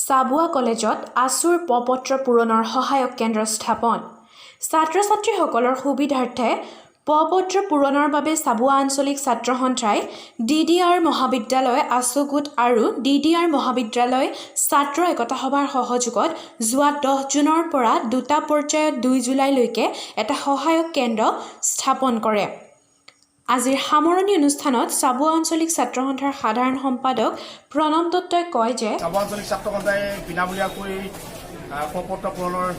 চাবুৱা কলেজত আছুৰ প্ৰপত্ৰ পূৰণৰ সহায়ক কেন্দ্ৰ স্থাপন। ছাত্ৰ-ছাত্ৰীসকলৰ সুবিধাৰ্থে প্ৰপত্ৰ পূৰণৰ বাবে চাবুৱা আঞ্চলিক ছাত্ৰ সন্থাই DDR মহাবিদ্যালয় আছু গোট আৰু DDR মহাবিদ্যালয় ছাত্ৰ একতা সভাৰ সহযোগত যোৱা 10 জুনৰ পৰা দুটা পৰ্যায়ত 2 জুলাইলৈকে এটা সহায়ক কেন্দ্ৰ স্থাপন কৰে। আজিৰ সামৰণি অনুষ্ঠানত চাবুৱা আঞ্চলিক ছাত্ৰ সন্থাৰ সাধাৰণ সম্পাদক প্ৰণৱ দত্তই কয় যে চাবুৱা আঞ্চলিক ছাত্ৰ সন্থাই বিনামূলীয়াকৈ প্ৰপত্ৰ পূৰণৰ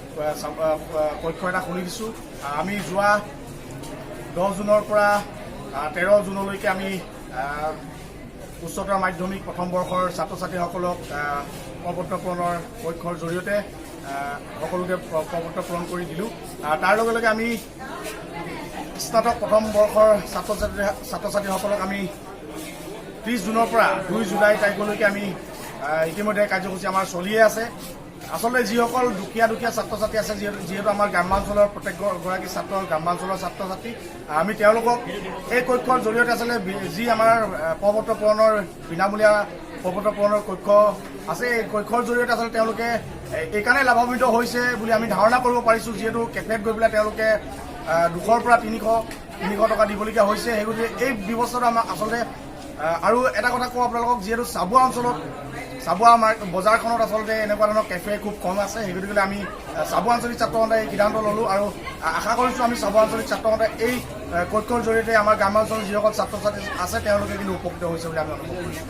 কক্ষ এটা খুলি দিছোঁ। আমি যোৱা 10 জুনৰ পৰা 13 জুনলৈকে আমি উচ্চতৰ মাধ্যমিক প্ৰথম বৰ্ষৰ ছাত্ৰ ছাত্ৰীসকলক প্ৰপত্ৰ পূৰণৰ কক্ষৰ জৰিয়তে সকলোকে প্ৰপত্ৰ পূৰণ কৰি দিলোঁ। তাৰ লগে লগে আমি স্নাতক প্ৰথম বৰ্ষৰ ছাত্ৰ ছাত্ৰীসকলক আমি 30 জুনৰ পৰা 2 জুলাই তাৰিখলৈকে আমি ইতিমধ্যে কাৰ্যসূচী আমাৰ চলিয়ে আছে। আচলতে যিসকল দুখীয়া ছাত্ৰ ছাত্ৰী আছে, যিহেতু আমাৰ গ্ৰাম্যাঞ্চলৰ প্ৰত্যেকগৰাকী ছাত্ৰ গ্ৰাম্যাঞ্চলৰ ছাত্ৰ ছাত্ৰী, আমি তেওঁলোকক এই কক্ষৰ জৰিয়তে আচলতে যি আমাৰ প্ৰপত্ৰ পূৰণৰ বিনামূলীয়া প্ৰপত্ৰ পূৰণৰ কক্ষ আছে, এই কক্ষৰ জৰিয়তে আচলতে তেওঁলোকে এইকাৰণে লাভান্বিত হৈছে বুলি আমি ধাৰণা কৰিব পাৰিছোঁ। যিহেতু কেফেত গৈ পেলাই তেওঁলোকে 200 পৰা 300 টকা দিবলগীয়া হৈছে। সেই গতিকে এই ব্যৱস্থাটো আমাৰ আচলতে আৰু এটা কথা কওঁ আপোনালোকক, যিহেতু চাবুৱা অঞ্চলত চাবুৱা বজাৰখনত আচলতে এনেকুৱা ধৰণৰ কেফে খুব কম আছে। সেই গতিকে আমি চাবুৱা আঞ্চলিক ছাত্ৰ সন্থাই এই সিদ্ধান্ত ল'লোঁ আৰু আশা কৰিছোঁ আমি চাবুৱা আঞ্চলিক ছাত্ৰ সন্থাই এই কক্ষৰ জৰিয়তে আমাৰ গ্ৰাম্যাঞ্চলৰ যিসকল ছাত্ৰ ছাত্ৰী আছে তেওঁলোকে কিন্তু উপকৃত হৈছে বুলি আমি অনুভৱ কৰিছোঁ।